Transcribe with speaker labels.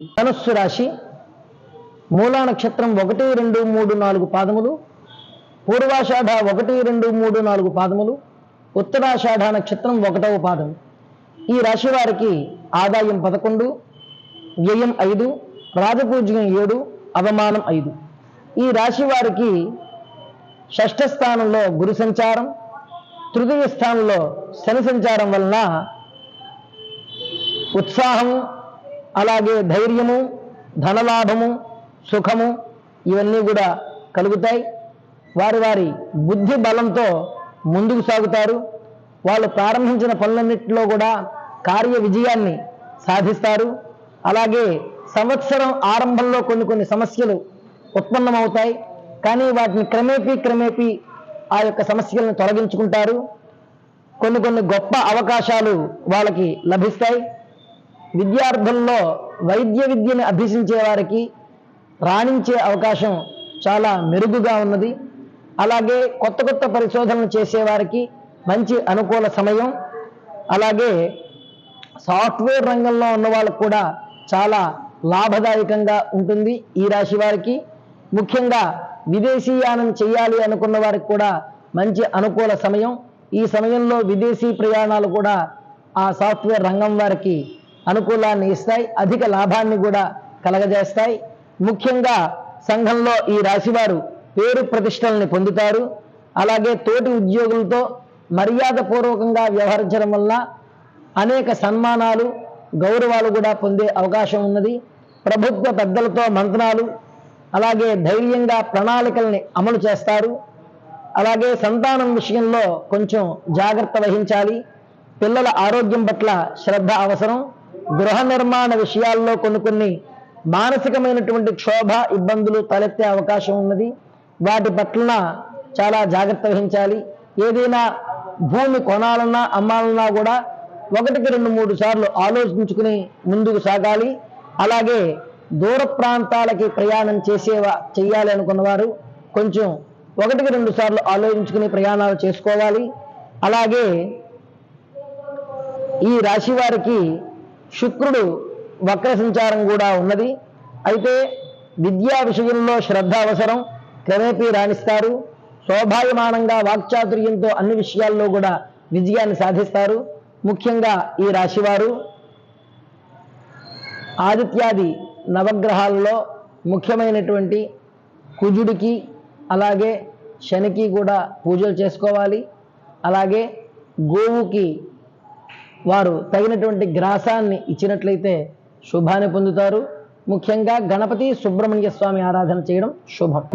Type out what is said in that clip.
Speaker 1: ధనుస్సు రాశి మూలా నక్షత్రం 1, 2, 3, 4 పాదములు, పూర్వాషాఢ 1, 2, 3, 4 పాదములు, ఉత్తరాషాఢ నక్షత్రం 1వ పాదం. ఈ రాశి వారికి ఆదాయం 11, వ్యయం 5, రాజపూజ్యం 7, అవమానం 5. ఈ రాశి వారికి షష్ఠ స్థానంలో గురు సంచారం, తృతీయ స్థానంలో శని సంచారం వలన ఉత్సాహము, అలాగే ధైర్యము, ధనలాభము, సుఖము ఇవన్నీ కూడా కలుగుతాయి. వారి వారి బుద్ధి బలంతో ముందుకు సాగుతారు. వాళ్ళు ప్రారంభించిన పనులన్నింటిలో కూడా కార్య విజయాన్ని సాధిస్తారు. అలాగే సంవత్సరం ఆరంభంలో కొన్ని సమస్యలు ఉత్పన్నమవుతాయి, కానీ వాటిని క్రమేపీ ఆ యొక్క సమస్యలను తొలగించుకుంటారు. కొన్ని గొప్ప అవకాశాలు వాళ్ళకి లభిస్తాయి. విద్యార్థుల్లో వైద్య విద్యను అభ్యసించే వారికి రాణించే అవకాశం చాలా మెరుగుగా ఉన్నది. అలాగే కొత్త పరిశోధనలు చేసేవారికి మంచి అనుకూల సమయం. అలాగే సాఫ్ట్వేర్ రంగంలో ఉన్న వాళ్ళకు కూడా చాలా లాభదాయకంగా ఉంటుంది ఈ రాశి వారికి. ముఖ్యంగా విదేశీయానం చేయాలి అనుకున్న వారికి కూడా మంచి అనుకూల సమయం. ఈ సమయంలో విదేశీ ప్రయాణాలు కూడా ఆ సాఫ్ట్వేర్ రంగం వారికి అనుకూలాన్ని ఇస్తాయి, అధిక లాభాన్ని కూడా కలగజేస్తాయి. ముఖ్యంగా సంఘంలో ఈ రాశివారు పేరు ప్రతిష్టలని పొందుతారు. అలాగే తోటి ఉద్యోగులతో మర్యాదపూర్వకంగా వ్యవహరించడం వల్ల అనేక సన్మానాలు, గౌరవాలు కూడా పొందే అవకాశం ఉన్నది. ప్రభుత్వ పెద్దలతో మంత్రాలు, అలాగే ధైర్యంగా ప్రణాళికల్ని అమలు చేస్తారు. అలాగే సంతానం విషయంలో కొంచెం జాగ్రత్త వహించాలి. పిల్లల ఆరోగ్యం పట్ల శ్రద్ధ అవసరం. గృహ నిర్మాణ విషయాల్లో కొన్ని మానసికమైనటువంటి క్షోభ, ఇబ్బందులు తలెత్తే అవకాశం ఉన్నది. వాటి పట్ల చాలా జాగ్రత్త వహించాలి. ఏదైనా భూమి కొనాలన్నా అమ్మాలన్నా కూడా 1, 2, 3 సార్లు ఆలోచించుకుని ముందుకు సాగాలి. అలాగే దూర ప్రాంతాలకి ప్రయాణం చేయాలి అనుకున్న వారు కొంచెం 1, 2 సార్లు ఆలోచించుకుని ప్రయాణాలు చేసుకోవాలి. అలాగే ఈ రాశి వారికి శుక్రుడు వక్ర సంచారం కూడా ఉన్నది. అయితే విద్యా విషయంలో శ్రద్ధ అవసరం. క్రమేపీ రాణిస్తారు. శోభాయమానంగా వాక్చాతుర్యంతో అన్ని విషయాల్లో కూడా విజయాన్ని సాధిస్తారు. ముఖ్యంగా ఈ రాశివారు ఆదిత్యాది నవగ్రహాల్లో ముఖ్యమైనటువంటి కుజుడికి అలాగే శనికి కూడా పూజలు చేసుకోవాలి. అలాగే గోవుకి వారు తగినటువంటి గ్రాసాన్ని ఇచ్చినట్లయితే శుభాన్ని పొందుతారు. ముఖ్యంగా గణపతి సుబ్రహ్మణ్య స్వామి ఆరాధన చేయడం శుభం.